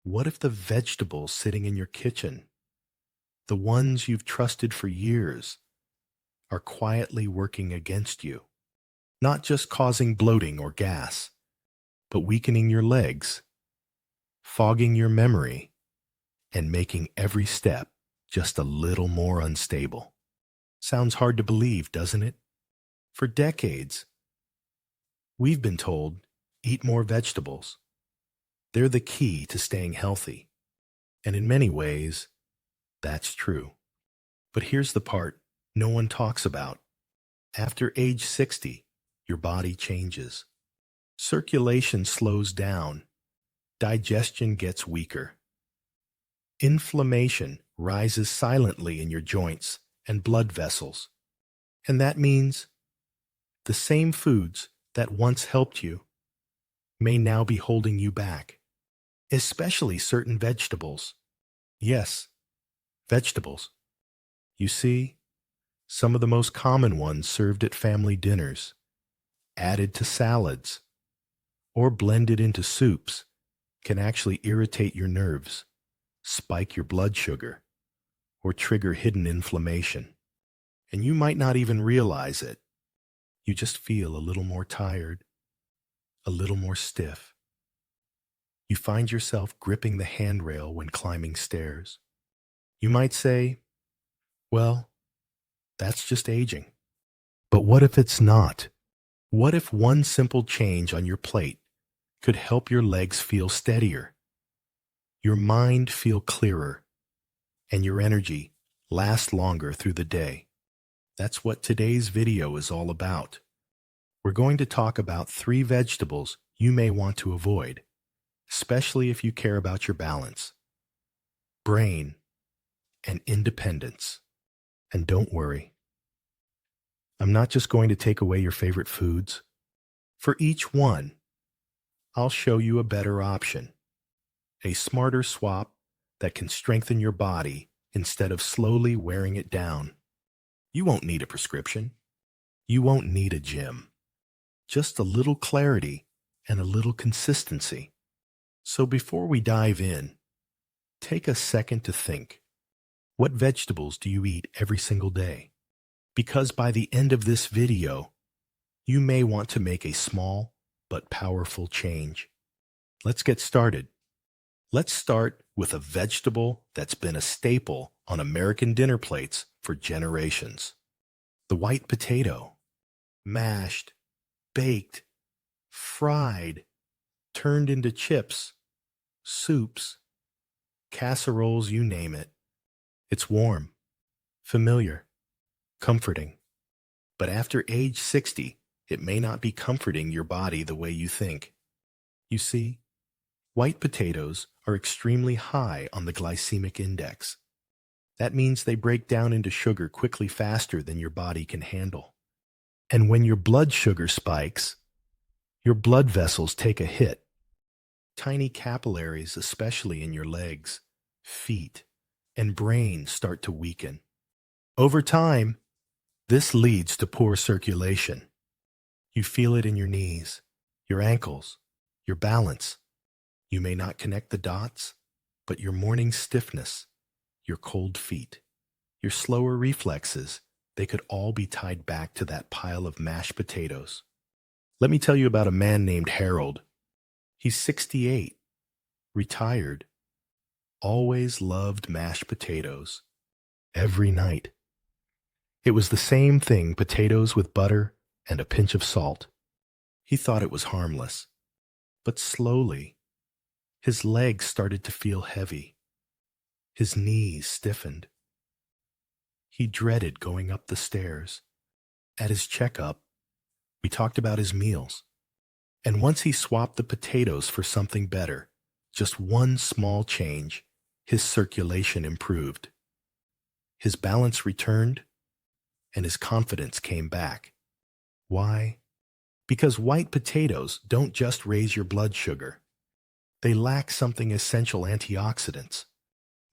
What if the vegetables sitting in your kitchen, the ones you've trusted for years, are quietly working against you? Not just causing bloating or gas, but weakening your legs, fogging your memory, and making every step just a little more unstable. Sounds hard to believe, doesn't it? For decades, we've been told, eat more vegetables. They're the key to staying healthy. And in many ways, that's true. But here's the part no one talks about. After age 60, your body changes. Circulation slows down. Digestion gets weaker. Inflammation rises silently in your joints and blood vessels. And that means the same foods that once helped you may now be holding you back, especially certain vegetables. Yes, vegetables. You see, some of the most common ones served at family dinners, added to salads, or blended into soups can actually irritate your nerves, spike your blood sugar, or trigger hidden inflammation. And you might not even realize it. You just feel a little more tired, a little more stiff. You find yourself gripping the handrail when climbing stairs. You might say, well, that's just aging. But what if it's not? What if one simple change on your plate could help your legs feel steadier, your mind feel clearer, and your energy last longer through the day? That's what today's video is all about. We're going to talk about 3 vegetables you may want to avoid, especially if you care about your balance, brain, and independence. And don't worry, I'm not just going to take away your favorite foods. For each one, I'll show you a better option, a smarter swap that can strengthen your body instead of slowly wearing it down. You won't need a prescription. You won't need a gym. Just a little clarity and a little consistency. So before we dive in, take a second to think. What vegetables do you eat every single day? Because by the end of this video, you may want to make a small but powerful change. Let's get started. Let's start with a vegetable that's been a staple on American dinner plates for generations. The white potato. Mashed, baked, fried, turned into chips, soups, casseroles, you name it. It's warm, familiar, comforting. But after age 60, it may not be comforting your body the way you think. You see, white potatoes are extremely high on the glycemic index. That means they break down into sugar quickly faster than your body can handle. And when your blood sugar spikes, your blood vessels take a hit. Tiny capillaries, especially in your legs, feet, and brain, start to weaken. Over time, this leads to poor circulation. You feel it in your knees, your ankles, your balance. You may not connect the dots, but your morning stiffness, your cold feet, your slower reflexes, they could all be tied back to that pile of mashed potatoes. Let me tell you about a man named Harold. He's 68, retired, always loved mashed potatoes, every night. It was the same thing, potatoes with butter and a pinch of salt. He thought it was harmless, but slowly, his legs started to feel heavy. His knees stiffened. He dreaded going up the stairs. At his checkup, we talked about his meals. And once he swapped the potatoes for something better, just one small change, his circulation improved. His balance returned, and his confidence came back. Why? Because white potatoes don't just raise your blood sugar. They lack something essential: antioxidants,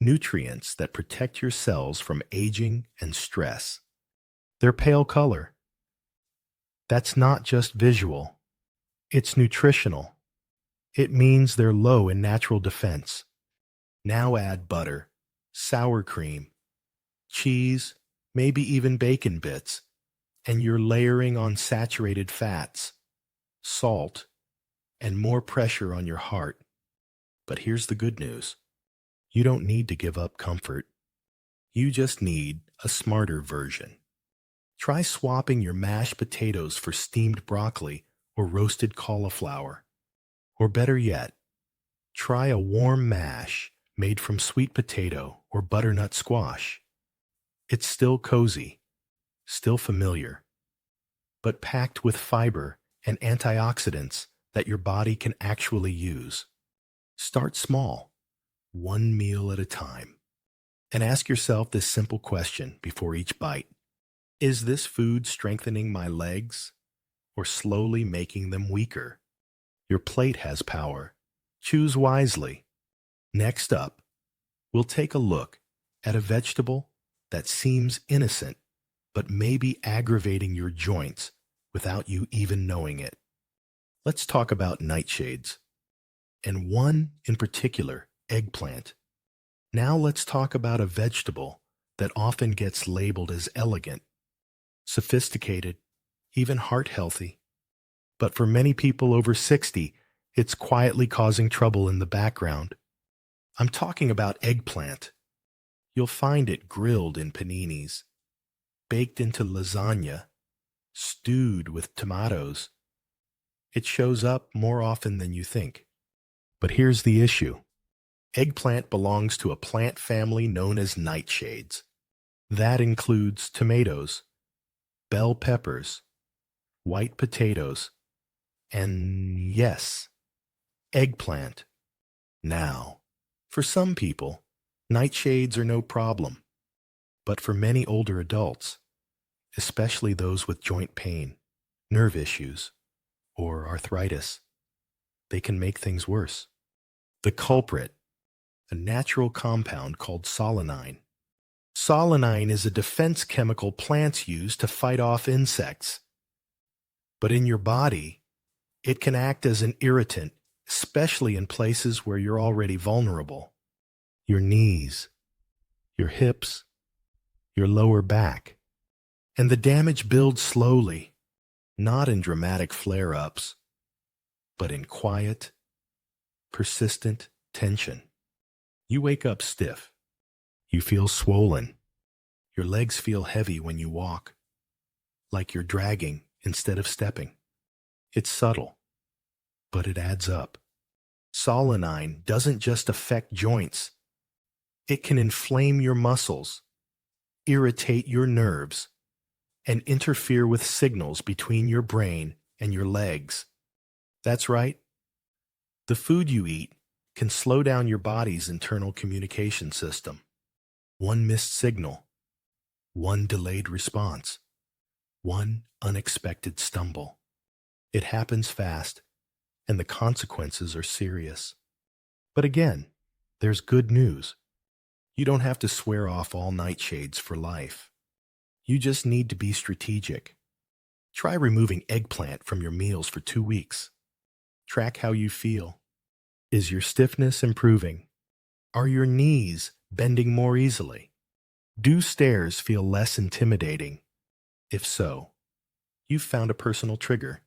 nutrients that protect your cells from aging and stress. Their pale color. That's not just visual. It's nutritional. It means they're low in natural defense, Now add butter, sour cream, cheese, maybe even bacon bits, and you're layering on saturated fats, salt, and more pressure on your heart. But here's the good news. You don't need to give up comfort. You just need a smarter version. Try swapping your mashed potatoes for steamed broccoli or roasted cauliflower. Or better yet, try a warm mash made from sweet potato or butternut squash. It's still cozy, still familiar, but packed with fiber and antioxidants that your body can actually use. Start small, one meal at a time, and ask yourself this simple question before each bite. Is this food strengthening my legs or slowly making them weaker? Your plate has power. Choose wisely. Next up, we'll take a look at a vegetable that seems innocent but may be aggravating your joints without you even knowing it. Let's talk about nightshades, and one in particular, eggplant. Now let's talk about a vegetable that often gets labeled as elegant, sophisticated, even heart healthy. But for many people over 60, it's quietly causing trouble in the background. I'm talking about eggplant. You'll find it grilled in paninis, baked into lasagna, stewed with tomatoes. It shows up more often than you think. But here's the issue. Eggplant belongs to a plant family known as nightshades. That includes tomatoes, bell peppers, white potatoes, and yes, eggplant. Now, for some people, nightshades are no problem. But for many older adults, especially those with joint pain, nerve issues, or arthritis, they can make things worse. The culprit, a natural compound called solanine. Solanine is a defense chemical plants use to fight off insects. But in your body, it can act as an irritant, especially in places where you're already vulnerable. Your knees, your hips, your lower back. And the damage builds slowly, not in dramatic flare-ups, but in quiet, persistent tension. You wake up stiff. You feel swollen. Your legs feel heavy when you walk, like you're dragging instead of stepping. It's subtle, but it adds up. Solanine doesn't just affect joints. It can inflame your muscles, irritate your nerves, and interfere with signals between your brain and your legs. That's right. The food you eat can slow down your body's internal communication system. One missed signal, one delayed response, one unexpected stumble. It happens fast, and the consequences are serious. But again, there's good news. You don't have to swear off all nightshades for life. You just need to be strategic. Try removing eggplant from your meals for 2 weeks. Track how you feel. Is your stiffness improving? Are your knees bending more easily? Do stairs feel less intimidating? If so, you've found a personal trigger.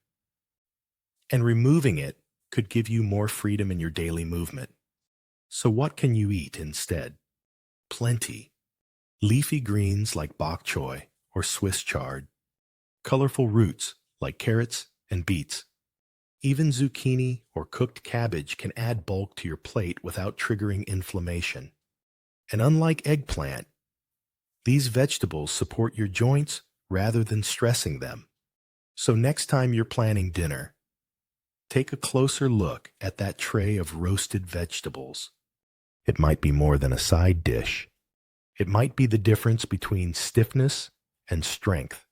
And removing it could give you more freedom in your daily movement. So what can you eat instead? Plenty. Leafy greens like bok choy or Swiss chard. Colorful roots like carrots and beets. Even zucchini or cooked cabbage can add bulk to your plate without triggering inflammation. And unlike eggplant, these vegetables support your joints rather than stressing them. So next time you're planning dinner, take a closer look at that tray of roasted vegetables. It might be more than a side dish. It might be the difference between stiffness and strength.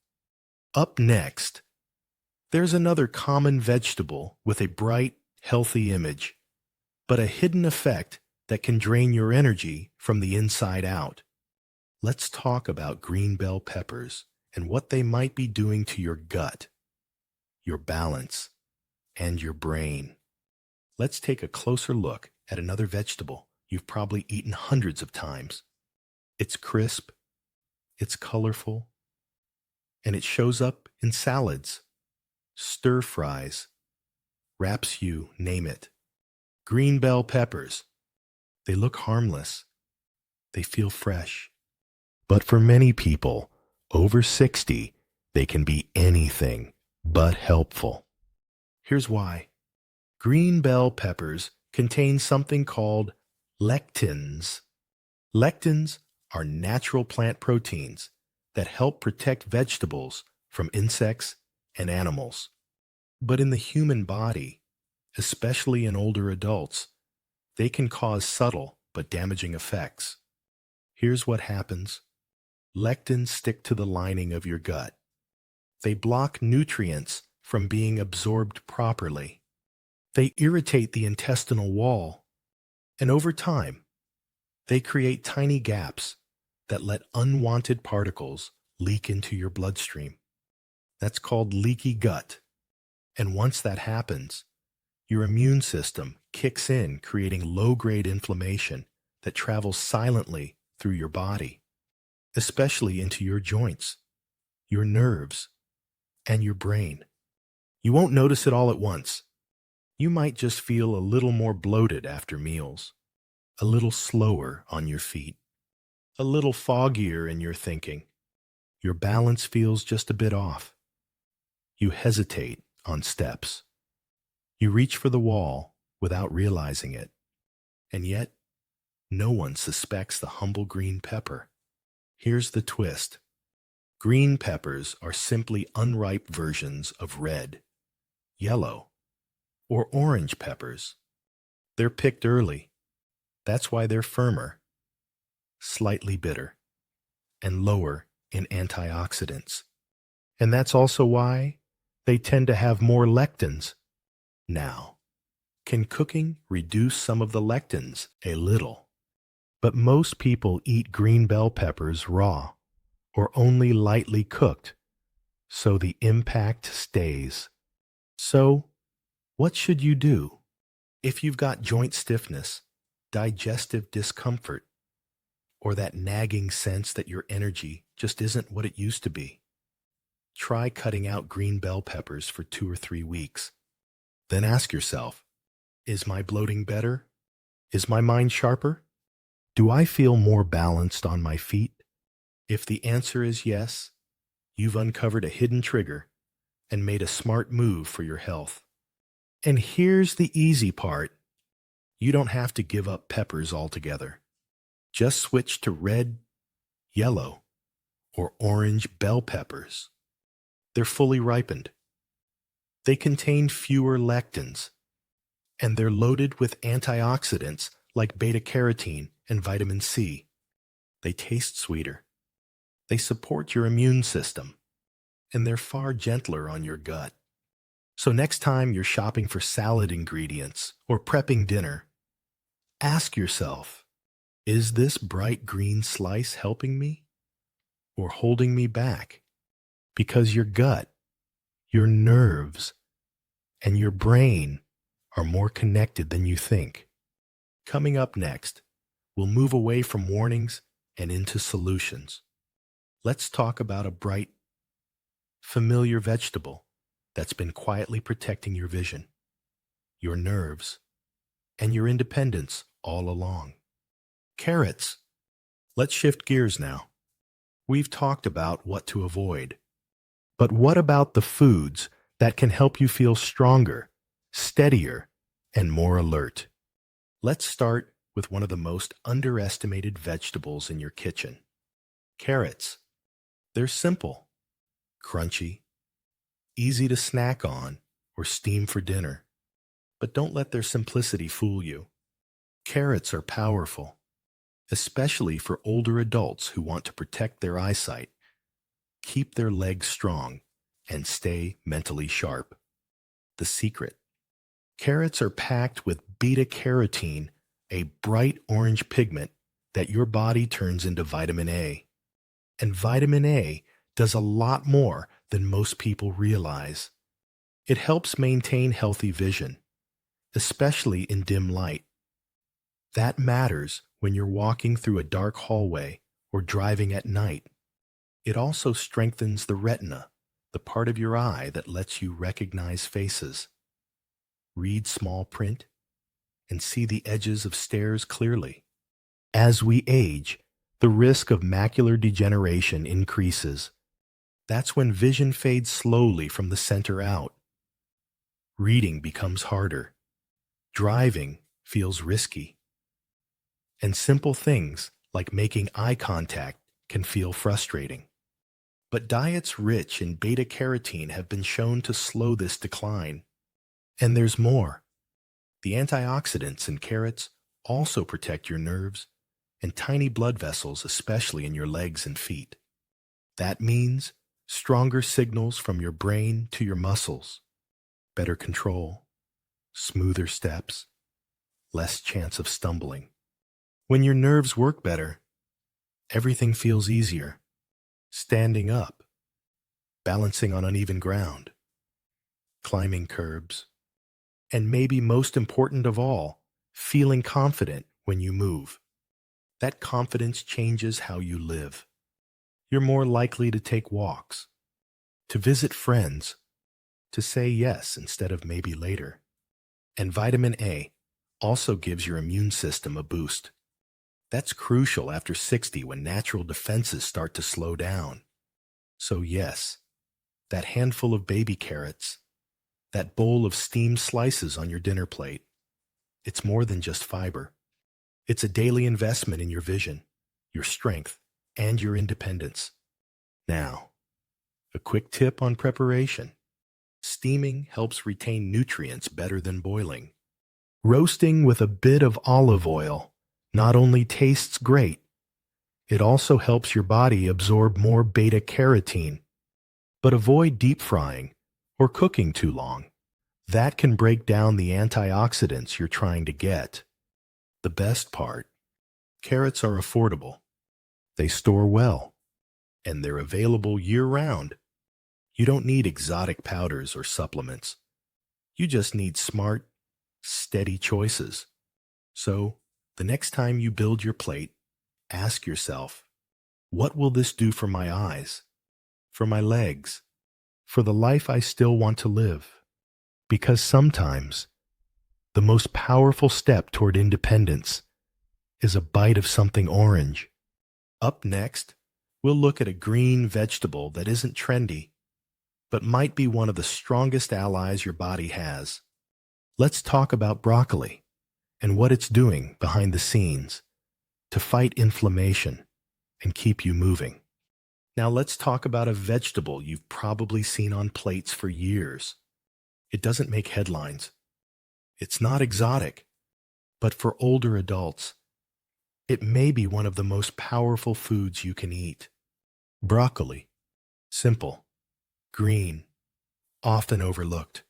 Up next, there's another common vegetable with a bright, healthy image, but a hidden effect that can drain your energy from the inside out. Let's talk about green bell peppers and what they might be doing to your gut, your balance, and your brain. Let's take a closer look at another vegetable you've probably eaten hundreds of times. It's crisp, it's colorful, and it shows up in salads, stir fries, wraps, you name it. Green bell peppers. They look harmless. They feel fresh. But for many people, over 60, they can be anything but helpful. Here's why. Green bell peppers contain something called lectins. Lectins are natural plant proteins that help protect vegetables from insects and animals. But in the human body, especially in older adults, they can cause subtle but damaging effects. Here's what happens. Lectins stick to the lining of your gut. They block nutrients from being absorbed properly. They irritate the intestinal wall, and over time, they create tiny gaps that let unwanted particles leak into your bloodstream. That's called leaky gut. And once that happens, your immune system kicks in, creating low-grade inflammation that travels silently through your body, especially into your joints, your nerves, and your brain. You won't notice it all at once. You might just feel a little more bloated after meals, a little slower on your feet, a little foggier in your thinking. Your balance feels just a bit off. You hesitate on steps. You reach for the wall without realizing it. And yet, no one suspects the humble green pepper. Here's the twist. Green peppers are simply unripe versions of red, yellow, or orange peppers. They're picked early. That's why they're firmer, slightly bitter, and lower in antioxidants. And that's also why they tend to have more lectins. Now, can cooking reduce some of the lectins a little? But most people eat green bell peppers raw or only lightly cooked, so the impact stays. So, what should you do? If you've got joint stiffness, digestive discomfort, or that nagging sense that your energy just isn't what it used to be, try cutting out green bell peppers for 2 or 3 weeks. Then ask yourself, is my bloating better? Is my mind sharper? Do I feel more balanced on my feet? If the answer is yes, you've uncovered a hidden trigger and made a smart move for your health. And here's the easy part. You don't have to give up peppers altogether. Just switch to red, yellow, or orange bell peppers. They're fully ripened. They contain fewer lectins, and they're loaded with antioxidants like beta-carotene and vitamin C. They taste sweeter. They support your immune system, and they're far gentler on your gut. So next time you're shopping for salad ingredients or prepping dinner, ask yourself, is this bright green slice helping me or holding me back? Because your gut, your nerves, and your brain are more connected than you think. Coming up next, we'll move away from warnings and into solutions. Let's talk about a bright, familiar vegetable that's been quietly protecting your vision, your nerves, and your independence all along. Carrots. Let's shift gears now. We've talked about what to avoid. But what about the foods that can help you feel stronger, steadier, and more alert? Let's start with one of the most underestimated vegetables in your kitchen. Carrots. They're simple, crunchy, easy to snack on or steam for dinner. But don't let their simplicity fool you. Carrots are powerful, especially for older adults who want to protect their eyesight, keep their legs strong, and stay mentally sharp. The secret. Carrots are packed with beta-carotene, a bright orange pigment that your body turns into vitamin A. And vitamin A does a lot more than most people realize. It helps maintain healthy vision, especially in dim light. That matters when you're walking through a dark hallway or driving at night. It also strengthens the retina, the part of your eye that lets you recognize faces, read small print, and see the edges of stairs clearly. As we age, the risk of macular degeneration increases. That's when vision fades slowly from the center out. Reading becomes harder. Driving feels risky. And simple things like making eye contact can feel frustrating. But diets rich in beta-carotene have been shown to slow this decline. And there's more. The antioxidants in carrots also protect your nerves and tiny blood vessels, especially in your legs and feet. That means stronger signals from your brain to your muscles, better control, smoother steps, less chance of stumbling. When your nerves work better, everything feels easier. Standing up, balancing on uneven ground, climbing curbs, and maybe most important of all, feeling confident when you move. That confidence changes how you live. You're more likely to take walks, to visit friends, to say yes instead of maybe later. And vitamin A also gives your immune system a boost. That's crucial after 60 when natural defenses start to slow down. So yes, that handful of baby carrots, that bowl of steamed slices on your dinner plate, it's more than just fiber. It's a daily investment in your vision, your strength, and your independence. Now, a quick tip on preparation. Steaming helps retain nutrients better than boiling. Roasting with a bit of olive oil not only tastes great, it also helps your body absorb more beta-carotene. But avoid deep frying or cooking too long. That can break down the antioxidants you're trying to get. The best part, carrots are affordable. They store well, and they're available year-round. You don't need exotic powders or supplements. You just need smart, steady choices. So, the next time you build your plate, ask yourself, what will this do for my eyes, for my legs, for the life I still want to live? Because sometimes, the most powerful step toward independence is a bite of something orange. Up next, we'll look at a green vegetable that isn't trendy, but might be one of the strongest allies your body has. Let's talk about broccoli and what it's doing behind the scenes to fight inflammation and keep you moving. Now let's talk about a vegetable you've probably seen on plates for years. It doesn't make headlines. It's not exotic, but for older adults, it may be one of the most powerful foods you can eat. Broccoli. Simple, green, often overlooked.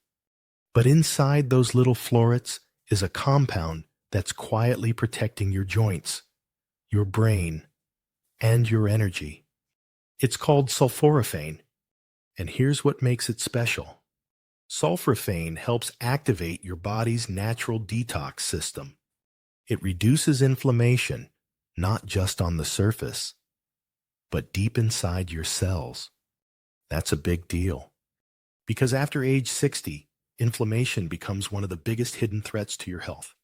But inside those little florets is a compound that's quietly protecting your joints, your brain, and your energy. It's called sulforaphane, and here's what makes it special. Sulforaphane helps activate your body's natural detox system. It reduces inflammation, not just on the surface, but deep inside your cells. That's a big deal. Because after age 60, inflammation becomes one of the biggest hidden threats to your health.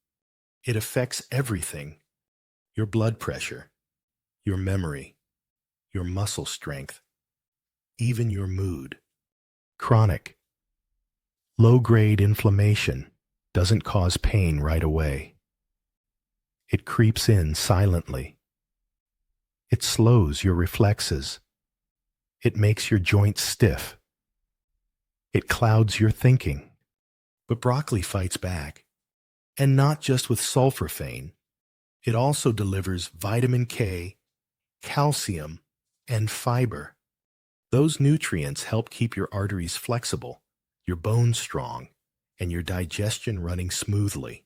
It affects everything: your blood pressure, your memory, your muscle strength, even your mood. Chronic, low-grade inflammation doesn't cause pain right away. It creeps in silently. It slows your reflexes. It makes your joints stiff. It clouds your thinking. But broccoli fights back. And not just with sulforaphane. It also delivers vitamin K, calcium, and fiber. Those nutrients help keep your arteries flexible, your bones strong, and your digestion running smoothly.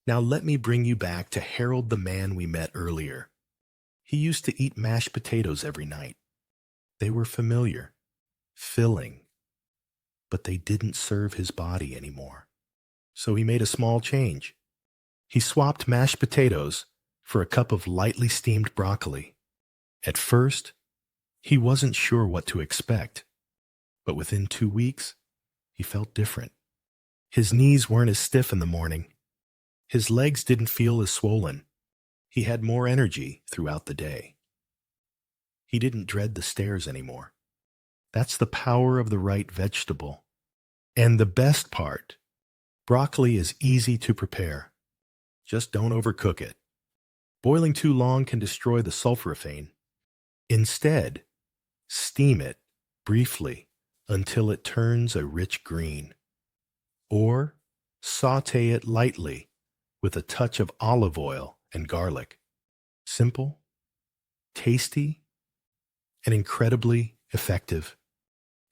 Now let me bring you back to Harold, the man we met earlier. He used to eat mashed potatoes every night. They were familiar, filling, but they didn't serve his body anymore. So he made a small change. He swapped mashed potatoes for a cup of lightly steamed broccoli. At first, he wasn't sure what to expect, but within 2 weeks, he felt different. His knees weren't as stiff in the morning. His legs didn't feel as swollen. He had more energy throughout the day. He didn't dread the stairs anymore. That's the power of the right vegetable. And the best part, broccoli is easy to prepare. Just don't overcook it. Boiling too long can destroy the sulforaphane. Instead, steam it briefly until it turns a rich green. Or saute it lightly with a touch of olive oil and garlic. Simple, tasty, and incredibly effective.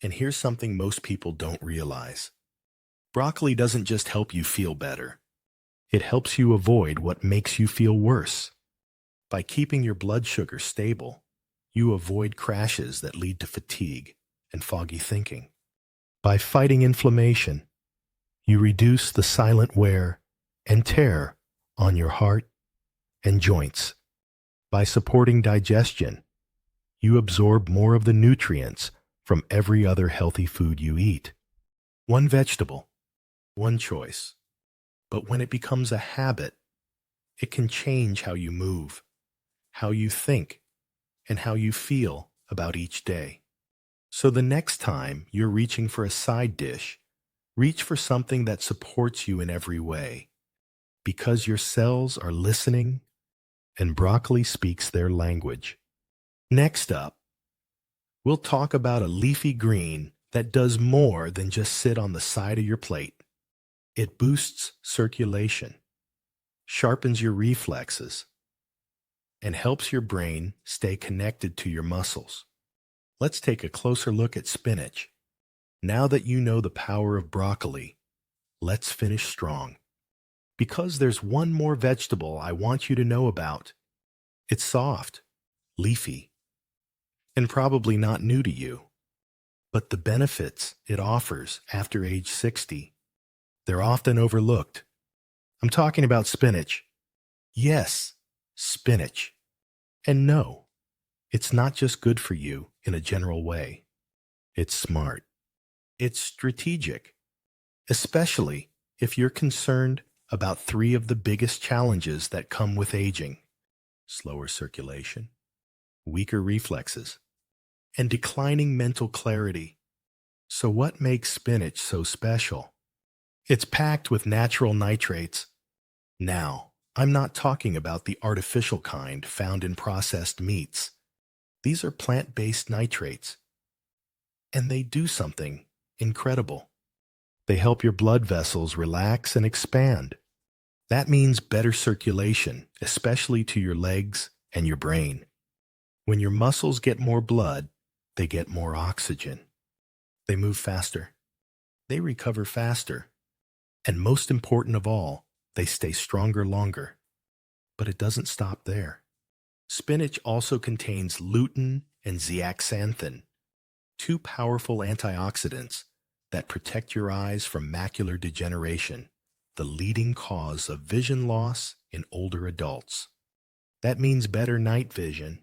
And here's something most people don't realize. Broccoli doesn't just help you feel better. It helps you avoid what makes you feel worse. By keeping your blood sugar stable, you avoid crashes that lead to fatigue and foggy thinking. By fighting inflammation, you reduce the silent wear and tear on your heart and joints. By supporting digestion, you absorb more of the nutrients from every other healthy food you eat. One vegetable, one choice. But when it becomes a habit, it can change how you move, how you think, and how you feel about each day. So the next time you're reaching for a side dish, reach for something that supports you in every way, because your cells are listening and broccoli speaks their language. Next up, we'll talk about a leafy green that does more than just sit on the side of your plate. It boosts circulation, sharpens your reflexes, and helps your brain stay connected to your muscles. Let's take a closer look at spinach. Now that you know the power of broccoli, let's finish strong. Because there's one more vegetable I want you to know about. It's soft, leafy, and probably not new to you. But the benefits it offers after age 60, they're often overlooked. I'm talking about spinach. Yes, spinach. And no, it's not just good for you in a general way. It's smart. It's strategic, especially if you're concerned about 3 of the biggest challenges that come with aging: slower circulation, weaker reflexes, and declining mental clarity. So what makes spinach so special? It's packed with natural nitrates. Now, I'm not talking about the artificial kind found in processed meats. These are plant-based nitrates, and they do something incredible. They help your blood vessels relax and expand. That means better circulation, especially to your legs and your brain. When your muscles get more blood, they get more oxygen. They move faster. They recover faster. And most important of all, they stay stronger longer. But it doesn't stop there. Spinach also contains lutein and zeaxanthin, 2 powerful antioxidants that protect your eyes from macular degeneration, the leading cause of vision loss in older adults. That means better night vision,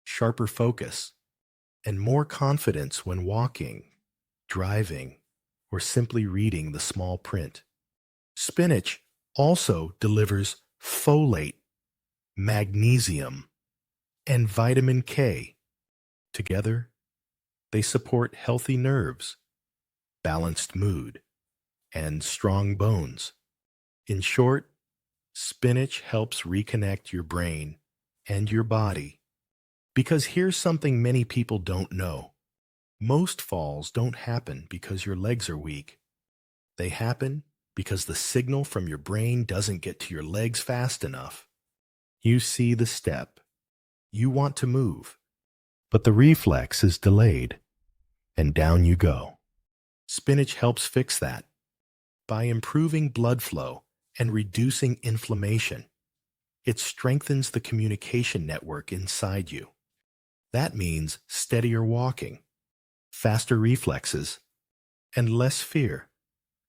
sharper focus, and more confidence when walking, driving, or simply reading the small print. Spinach also delivers folate, magnesium, and vitamin K. Together, they support healthy nerves, balanced mood, and strong bones. In short, spinach helps reconnect your brain and your body. Because here's something many people don't know. Most falls don't happen because your legs are weak. They happen because the signal from your brain doesn't get to your legs fast enough. You see the step. You want to move, but the reflex is delayed, and down you go. Spinach helps fix that by improving blood flow and reducing inflammation. It strengthens the communication network inside you. That means steadier walking, faster reflexes, and less fear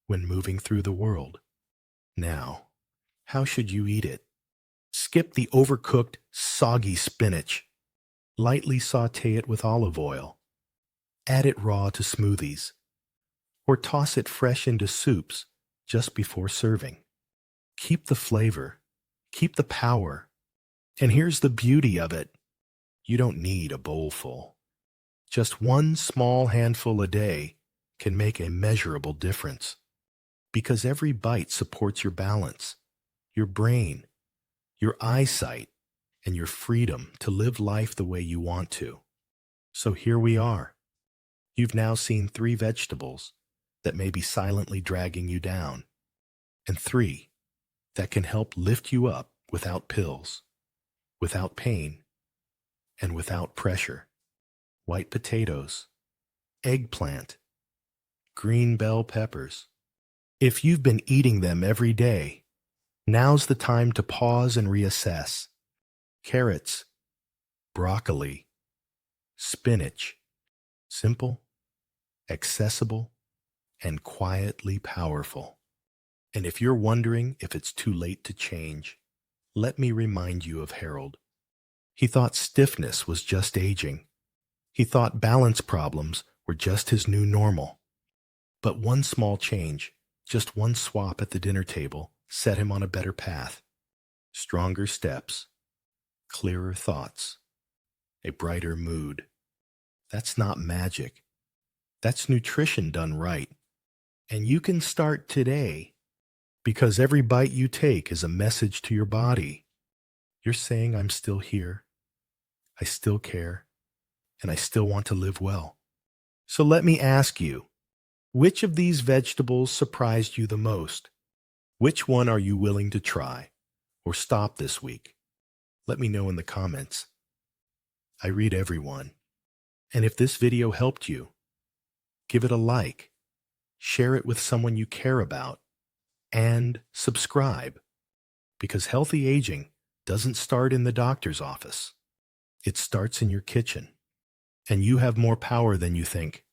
when moving through the world. Now, How should you eat it? Skip the overcooked, soggy spinach. Lightly saute it with olive oil. Add it raw to smoothies. Or toss it fresh into soups just before serving. Keep the flavor. Keep the power. And here's the beauty of it. You don't need a bowl full. Just one small handful a day can make a measurable difference. Because every bite supports your balance, your brain, your eyesight, and your freedom to live life the way you want to. So here we are. You've now seen 3 vegetables that may be silently dragging you down, and 3 that can help lift you up without pills, without pain, and without pressure. White potatoes, eggplant, green bell peppers. If you've been eating them every day, now's the time to pause and reassess. Carrots, broccoli, spinach. Simple, accessible, and quietly powerful. And if you're wondering if it's too late to change, let me remind you of Harold. He thought stiffness was just aging. He thought balance problems were just his new normal. But one small change, just one swap at the dinner table, set him on a better path. Stronger steps, clearer thoughts, a brighter mood. That's not magic. That's nutrition done right. And you can start today, because every bite you take is a message to your body. You're saying, I'm still here, I still care, and I still want to live well. So let me ask you, which of these vegetables surprised you the most? Which one are you willing to try or stop this week? Let me know in the comments. I read everyone. And if this video helped you, give it a like, share it with someone you care about, and subscribe. Because healthy aging doesn't start in the doctor's office. It starts in your kitchen. And you have more power than you think.